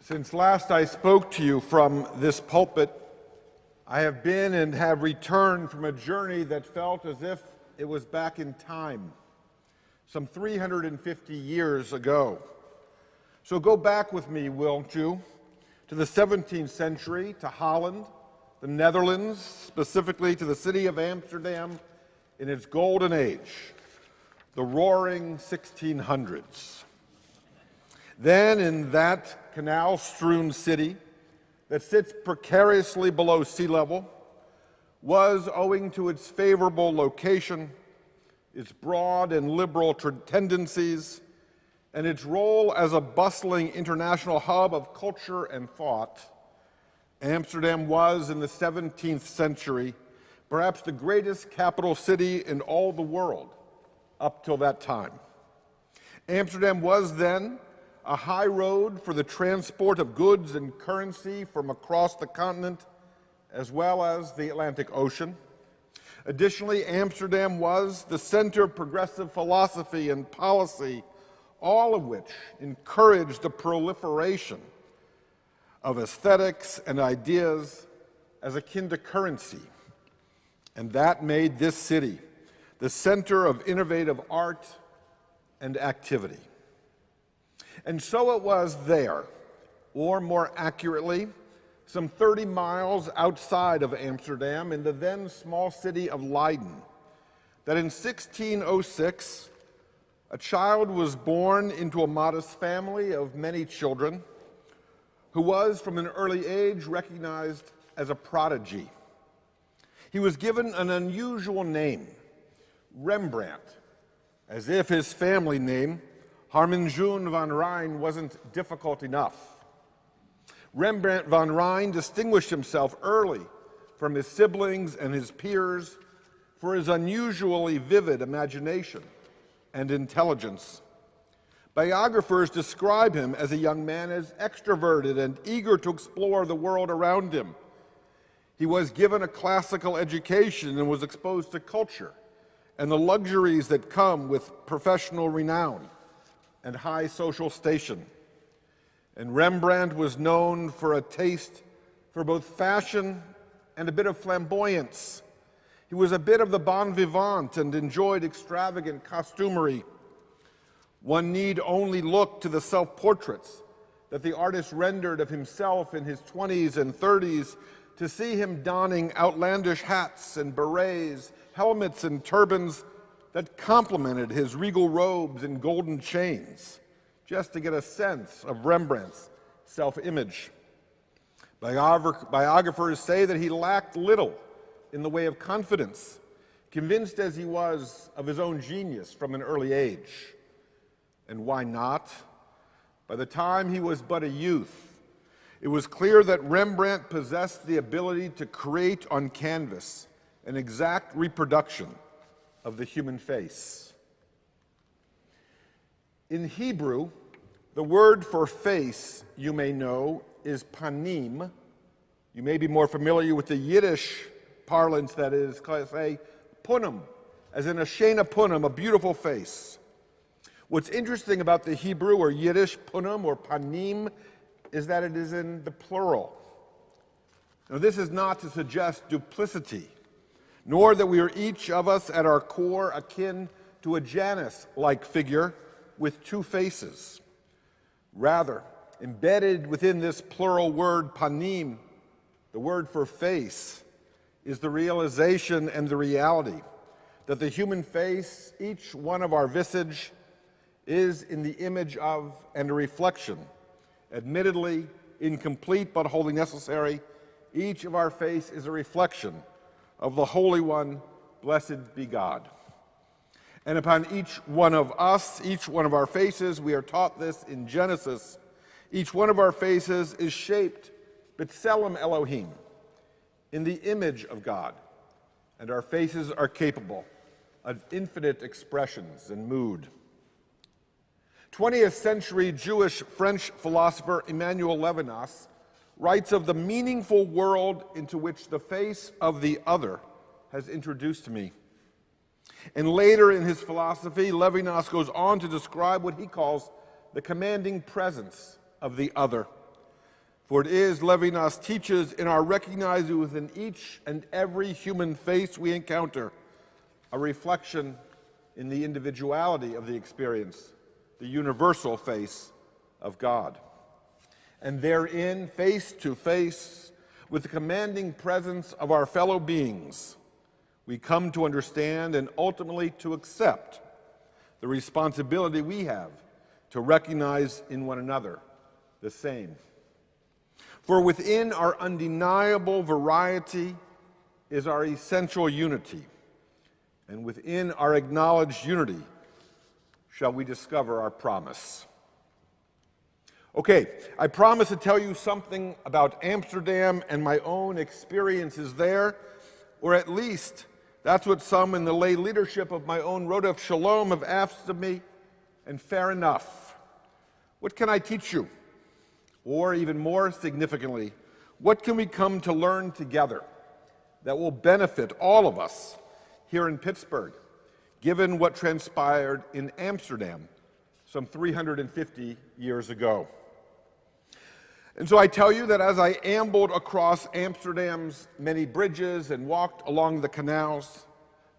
Since last I spoke to you from this pulpit, I have been and have returned from a journey that felt as if it was back in time, some 350 years ago. So go back with me, won't you, to the 17th century, to Holland, the Netherlands, specifically to the city of Amsterdam in its golden age, the roaring 1600s. Then in that canal-strewn city that sits precariously below sea level was, owing to its favorable location, its broad and liberal tendencies, and its role as a bustling international hub of culture and thought, Amsterdam was, in the 17th century, perhaps the greatest capital city in all the world up till that time. Amsterdam was then a high road for the transport of goods and currency from across the continent, as well as the Atlantic Ocean. Additionally, Amsterdam was the center of progressive philosophy and policy, all of which encouraged the proliferation of aesthetics and ideas as akin to currency. And that made this city the center of innovative art and activity. And so it was there, or more accurately, some 30 miles outside of Amsterdam in the then small city of Leiden, that in 1606, a child was born into a modest family of many children who was, from an early age, recognized as a prodigy. He was given an unusual name, Rembrandt, as if his family name, Harmenjoen van Rijn, wasn't difficult enough. Rembrandt van Rijn distinguished himself early from his siblings and his peers for his unusually vivid imagination and intelligence. Biographers describe him as a young man as extroverted and eager to explore the world around him. He was given a classical education and was exposed to culture and the luxuries that come with professional renown and high social station. And Rembrandt was known for a taste for both fashion and a bit of flamboyance. He was a bit of the bon vivant and enjoyed extravagant costumery. One need only look to the self-portraits that the artist rendered of himself in his 20s and 30s to see him donning outlandish hats and berets, helmets and turbans that complemented his regal robes and golden chains, just to get a sense of Rembrandt's self-image. Biographers say that he lacked little in the way of confidence, convinced as he was of his own genius from an early age. And why not? By the time he was but a youth, it was clear that Rembrandt possessed the ability to create on canvas an exact reproduction of the human face. In Hebrew, the word for face, you may know, is panim. You may be more familiar with the Yiddish parlance that is, say, punim, as in a shena punim, a beautiful face. What's interesting about the Hebrew or Yiddish punim or panim is that it is in the plural. Now, this is not to suggest duplicity, nor that we are each of us at our core akin to a Janus-like figure with two faces. Rather, embedded within this plural word panim, the word for face, is the realization and the reality that the human face, each one of our visage, is in the image of and a reflection, admittedly incomplete but wholly necessary. Each of our face is a reflection of the Holy One, blessed be God. And upon each one of us, each one of our faces, we are taught this in Genesis, each one of our faces is shaped, B'Tselem Elohim, in the image of God. And our faces are capable of infinite expressions and mood. 20th century Jewish French philosopher Emmanuel Levinas writes of the meaningful world into which the face of the other has introduced me. And later in his philosophy, Levinas goes on to describe what he calls the commanding presence of the other, For it is, Levinas teaches, in our recognizing within each and every human face we encounter a reflection in the individuality of the experience, the universal face of God. And therein, face to face with the commanding presence of our fellow beings, we come to understand and ultimately to accept the responsibility we have to recognize in one another the same. For within our undeniable variety is our essential unity, and within our acknowledged unity shall we discover our promise. Okay, I promise to tell you something about Amsterdam and my own experiences there, or at least that's what some in the lay leadership of my own Rodef Shalom have asked of me, and fair enough. What can I teach you? Or even more significantly, what can we come to learn together that will benefit all of us here in Pittsburgh, given what transpired in Amsterdam some 350 years ago? And so I tell you that as I ambled across Amsterdam's many bridges and walked along the canals,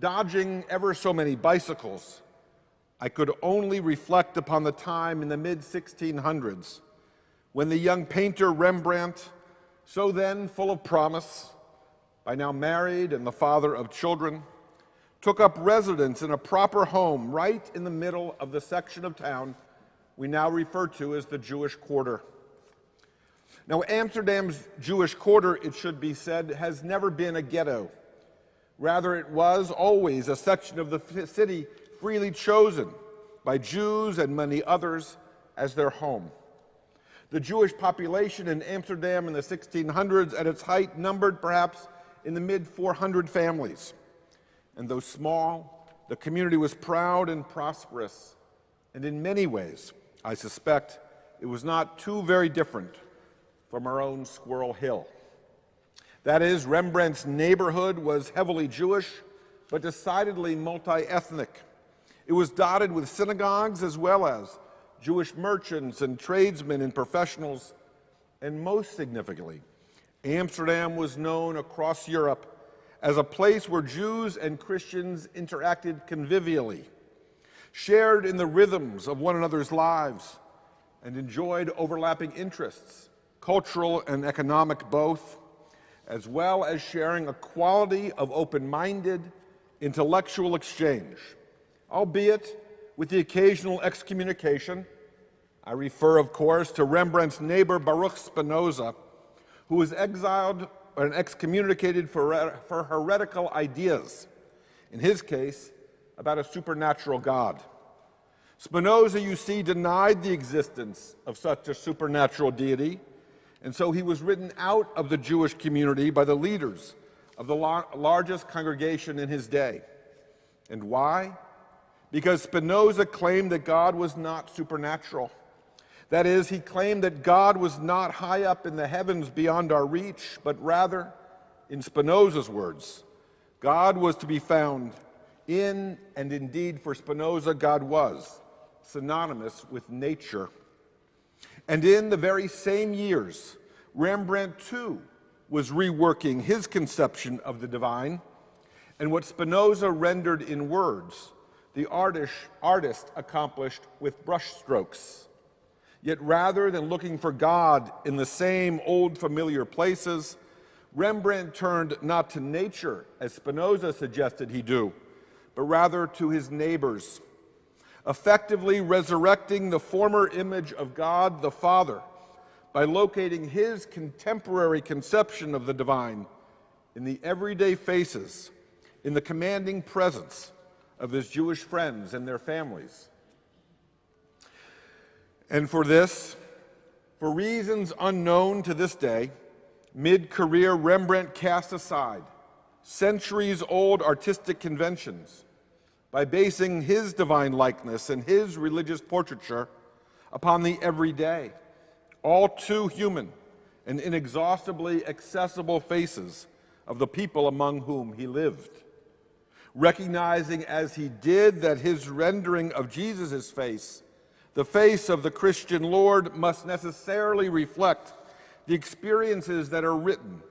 dodging ever so many bicycles, I could only reflect upon the time in the mid-1600s when the young painter Rembrandt, so then full of promise, by now married and the father of children, took up residence in a proper home right in the middle of the section of town we now refer to as the Jewish Quarter. Now, Amsterdam's Jewish Quarter, it should be said, has never been a ghetto. Rather, it was always a section of the city freely chosen by Jews and many others as their home. The Jewish population in Amsterdam in the 1600s at its height numbered perhaps in the mid-400 families. And though small, the community was proud and prosperous. And in many ways, I suspect, it was not too very different from our own Squirrel Hill. That is, Rembrandt's neighborhood was heavily Jewish, but decidedly multi-ethnic. It was dotted with synagogues as well as Jewish merchants and tradesmen and professionals, and most significantly, Amsterdam was known across Europe as a place where Jews and Christians interacted convivially, shared in the rhythms of one another's lives, and enjoyed overlapping interests, cultural and economic both, as well as sharing a quality of open-minded intellectual exchange, albeit with the occasional excommunication. I refer, of course, to Rembrandt's neighbor Baruch Spinoza, who was exiled and excommunicated for heretical ideas, in his case, about a supernatural God. Spinoza, you see, denied the existence of such a supernatural deity, and so he was written out of the Jewish community by the leaders of the largest congregation in his day. And why? Because Spinoza claimed that God was not supernatural. That is, he claimed that God was not high up in the heavens beyond our reach, but rather, in Spinoza's words, God was to be found in, and indeed for Spinoza, God was synonymous with nature. And in the very same years, Rembrandt too was reworking his conception of the divine, and what Spinoza rendered in words, the artist accomplished with brushstrokes. Yet rather than looking for God in the same old familiar places, Rembrandt turned not to nature, as Spinoza suggested he do, but rather to his neighbors, effectively resurrecting the former image of God the Father by locating his contemporary conception of the divine in the everyday faces, in the commanding presence of his Jewish friends and their families. And for this, for reasons unknown to this day, mid-career Rembrandt cast aside centuries-old artistic conventions by basing his divine likeness and his religious portraiture upon the everyday, all too human and inexhaustibly accessible faces of the people among whom he lived. Recognizing as he did that his rendering of Jesus' face, the face of the Christian Lord, must necessarily reflect the experiences that are written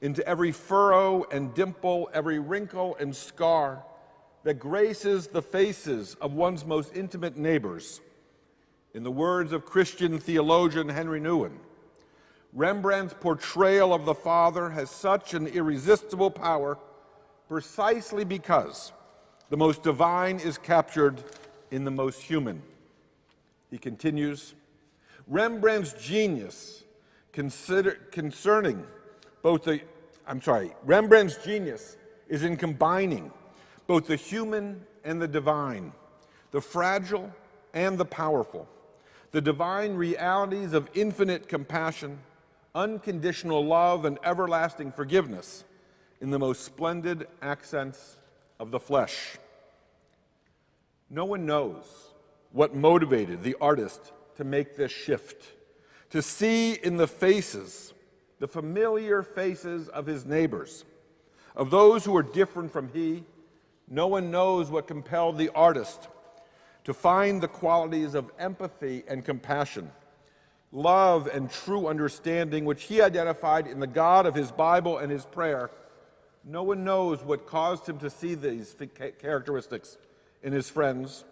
into every furrow and dimple, every wrinkle and scar that graces the faces of one's most intimate neighbors. In the words of Christian theologian Henry Nouwen, Rembrandt's portrayal of the Father has such an irresistible power precisely because the most divine is captured in the most human. He continues, Rembrandt's genius Rembrandt's genius is in combining both the human and the divine, the fragile and the powerful, the divine realities of infinite compassion, unconditional love, and everlasting forgiveness in the most splendid accents of the flesh. No one knows what motivated the artist to make this shift, to see in the faces, the familiar faces of his neighbors, of those who are different from he. No one knows what compelled the artist to find the qualities of empathy and compassion, love and true understanding, which he identified in the God of his Bible and his prayer. No one knows what caused him to see these characteristics in his friends,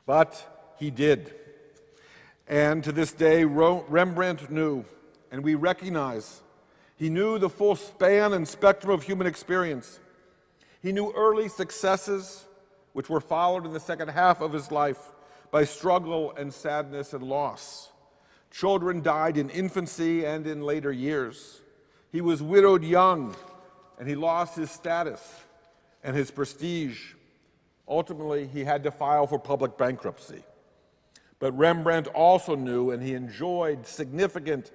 but he did. And to this day, Rembrandt knew, and we recognize, he knew the full span and spectrum of human experience. He knew early successes, which were followed in the second half of his life by struggle and sadness and loss. Children died in infancy and in later years. He was widowed young, and he lost his status and his prestige. Ultimately, he had to file for public bankruptcy. But Rembrandt also knew, and he enjoyed significant,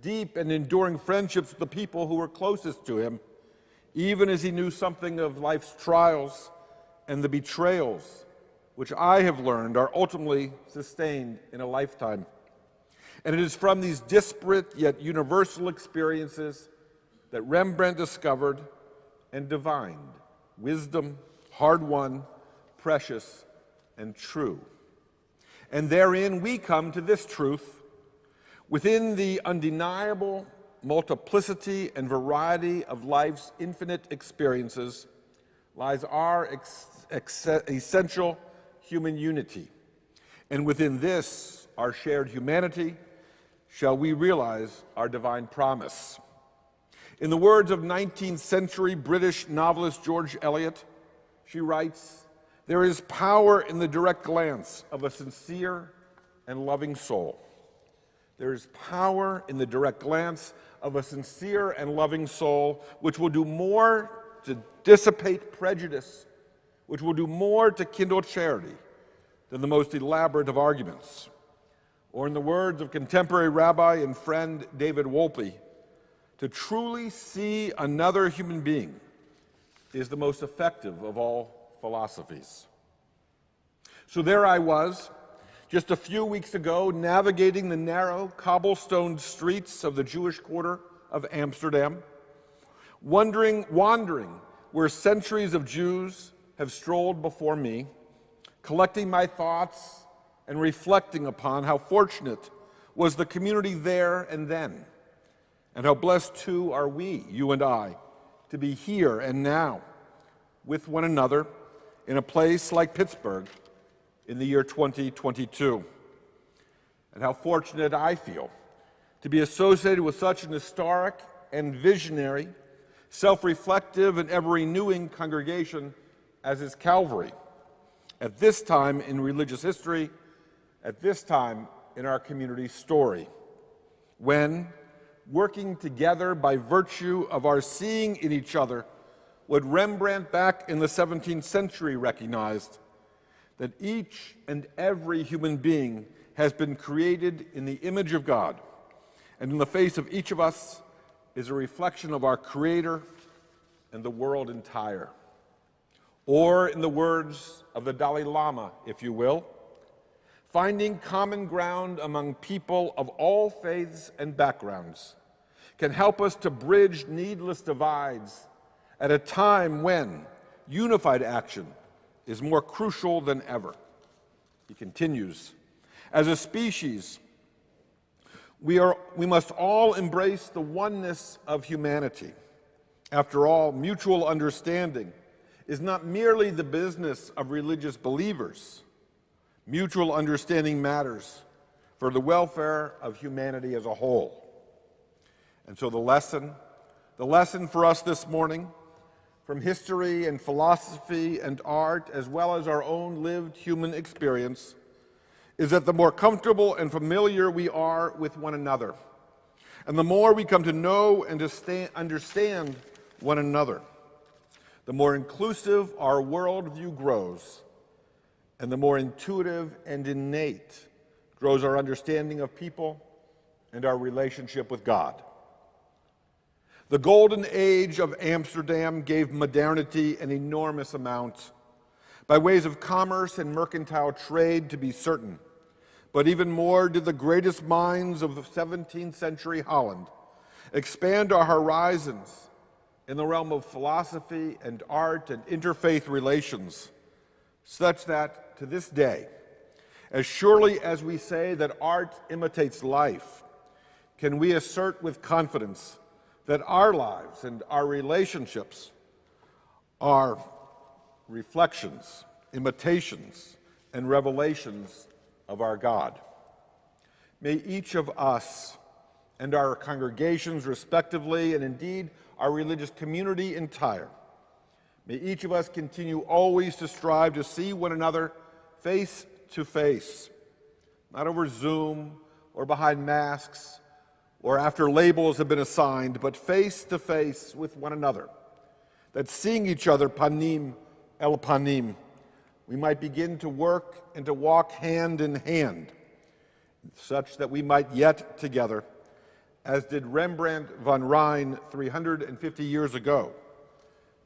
deep, and enduring friendships with the people who were closest to him, even as he knew something of life's trials and the betrayals, which I have learned are ultimately sustained in a lifetime. And it is from these disparate yet universal experiences that Rembrandt discovered and divined wisdom, hard-won, precious, and true. And therein we come to this truth: within the undeniable multiplicity and variety of life's infinite experiences lies our essential human unity. And within this, our shared humanity, shall we realize our divine promise. In the words of 19th century British novelist George Eliot, she writes, "There is power in the direct glance of a sincere and loving soul." There is power in the direct glance of a sincere and loving soul, which will do more to dissipate prejudice, which will do more to kindle charity than the most elaborate of arguments. Or in the words of contemporary rabbi and friend David Wolpe, to truly see another human being is the most effective of all philosophies. So there I was, just a few weeks ago, navigating the narrow cobblestone streets of the Jewish quarter of Amsterdam, wandering where centuries of Jews have strolled before me, collecting my thoughts and reflecting upon how fortunate was the community there and then, and how blessed too are we, you and I, to be here and now with one another in a place like Pittsburgh in the year 2022. And how fortunate I feel to be associated with such an historic and visionary, self-reflective and ever-renewing congregation as is Calvary, at this time in religious history, at this time in our community's story, when, working together by virtue of our seeing in each other what Rembrandt back in the 17th century recognized, that each and every human being has been created in the image of God, and in the face of each of us is a reflection of our Creator and the world entire. Or, in the words of the Dalai Lama, if you will, finding common ground among people of all faiths and backgrounds can help us to bridge needless divides at a time when unified action is more crucial than ever. He continues, as a species, We must all embrace the oneness of humanity. After all, mutual understanding is not merely the business of religious believers. Mutual understanding matters for the welfare of humanity as a whole. And so the lesson for us this morning, from history and philosophy and art, as well as our own lived human experience, is that the more comfortable and familiar we are with one another, and the more we come to know and to understand one another, the more inclusive our worldview grows, and the more intuitive and innate grows our understanding of people and our relationship with God. The golden age of Amsterdam gave modernity an enormous amount, by ways of commerce and mercantile trade, to be certain. But even more did the greatest minds of the 17th century Holland expand our horizons in the realm of philosophy and art and interfaith relations, such that to this day, as surely as we say that art imitates life, can we assert with confidence that our lives and our relationships are reflections, imitations, and revelations of our God. May each of us and our congregations respectively, and indeed our religious community entire, may each of us continue always to strive to see one another face to face, not over Zoom or behind masks or after labels have been assigned, but face to face with one another, that seeing each other panim el panim, we might begin to work and to walk hand in hand, such that we might yet together, as did Rembrandt von Rijn 350 years ago,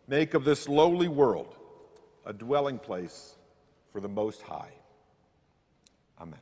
make of this lowly world a dwelling place for the Most High. Amen.